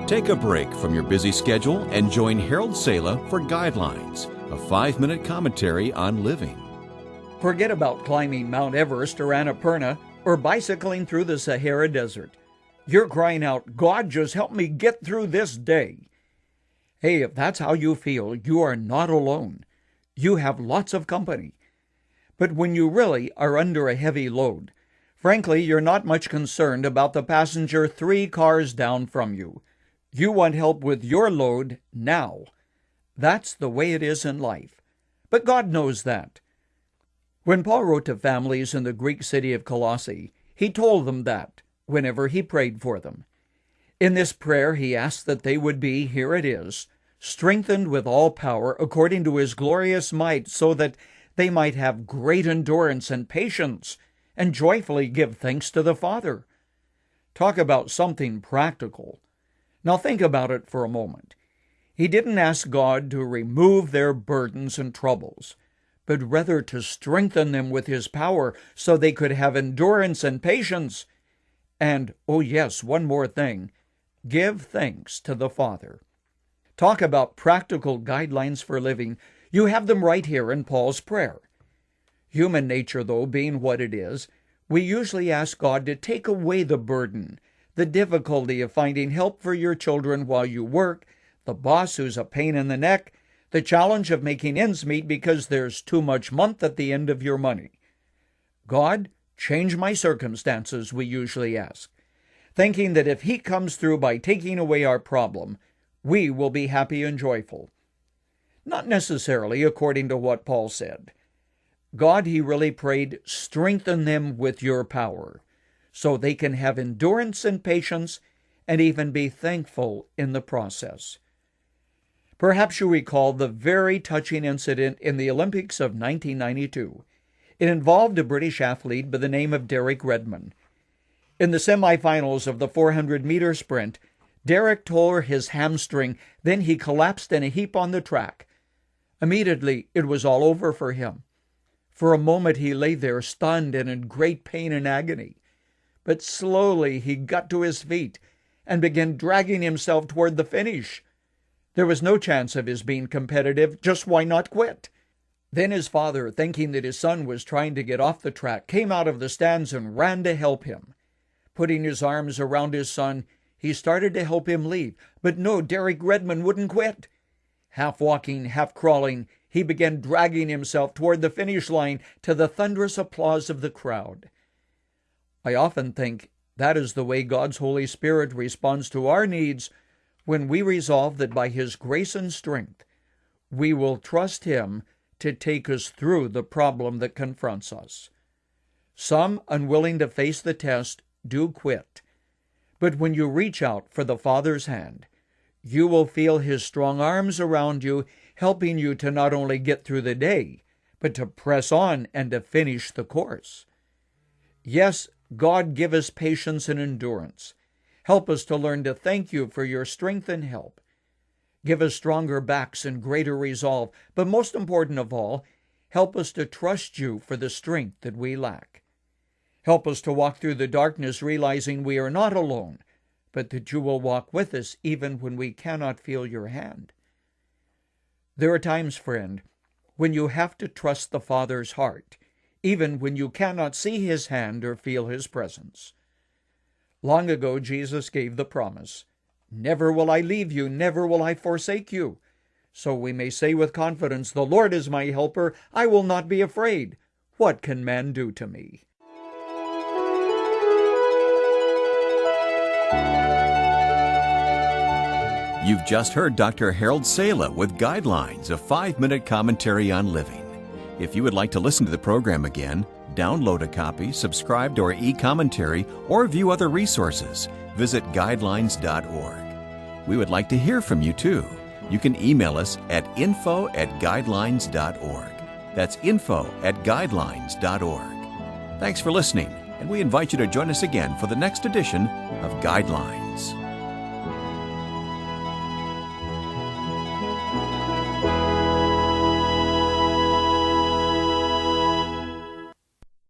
Take a break from your busy schedule and join Harold Sala for Guidelines, a 5-minute commentary on living. Forget about climbing Mount Everest or Anapurna or bicycling through the Sahara Desert. You're crying out, "God, just help me get through this day." Hey, if that's how you feel, you are not alone. You have lots of company. But when you really are under a heavy load, frankly, you're not much concerned about the passenger 3 cars down from you. You want help with your load now. That's the way it is in life. But God knows that. When Paul wrote to families in the Greek city of Colosse, he told them that whenever he prayed for them. In this prayer, he asked that they would be, here it is, strengthened with all power according to his glorious might, so that they might have great endurance and patience, and joyfully give thanks to the Father. Talk about something practical. Now think about it for a moment. He didn't ask God to remove their burdens and troubles, but rather to strengthen them with his power so they could have endurance and patience. And, oh yes, one more thing, give thanks to the Father. Talk about practical guidelines for living. You have them right here in Paul's prayer. Human nature, though, being what it is, we usually ask God to take away the burden, the difficulty of finding help for your children while you work, the boss who's a pain in the neck, the challenge of making ends meet because there's too much month at the end of your money. God, change my circumstances, we usually ask, thinking that if he comes through by taking away our problem, we will be happy and joyful. Not necessarily according to what Paul said. God, he really prayed, strengthen them with your power, so they can have endurance and patience and even be thankful in the process. Perhaps you recall the very touching incident in the Olympics of 1992. It involved a British athlete by the name of Redmond. In the semifinals of the 400-meter sprint, Derek tore his hamstring, then he collapsed in a heap on the track. Immediately, it was all over for him. For a moment, he lay there stunned and in great pain and agony. But slowly, he got to his feet and began dragging himself toward the finish. There was no chance of his being competitive, just why not quit? Then his father, thinking that his son was trying to get off the track, came out of the stands and ran to help him. Putting his arms around his son, he started to help him leave. But no, Redmond wouldn't quit. Half walking, half crawling, he began dragging himself toward the finish line to the thunderous applause of the crowd. I often think that is the way God's Holy Spirit responds to our needs when we resolve that by his grace and strength, we will trust him to take us through the problem that confronts us. Some, unwilling to face the test, do quit. But when you reach out for the Father's hand, you will feel his strong arms around you, helping you to not only get through the day, but to press on and to finish the course. Yes, God, give us patience and endurance. Help us to learn to thank you for your strength and help. Give us stronger backs and greater resolve, but most important of all, help us to trust you for the strength that we lack. Help us to walk through the darkness realizing we are not alone, but that you will walk with us even when we cannot feel your hand. There are times, friend, when you have to trust the Father's heart, even when you cannot see his hand or feel his presence. Long ago, Jesus gave the promise, "Never will I leave you, never will I forsake you." So we may say with confidence, "The Lord is my helper, I will not be afraid. What can man do to me?" You've just heard Dr. Harold Sala with Guidelines, a 5-minute commentary on living. If you would like to listen to the program again, download a copy, subscribe to our e-commentary, or view other resources, visit guidelines.org. We would like to hear from you too. You can email us at info@guidelines.org. That's info@guidelines.org. Thanks for listening, and we invite you to join us again for the next edition of Guidelines.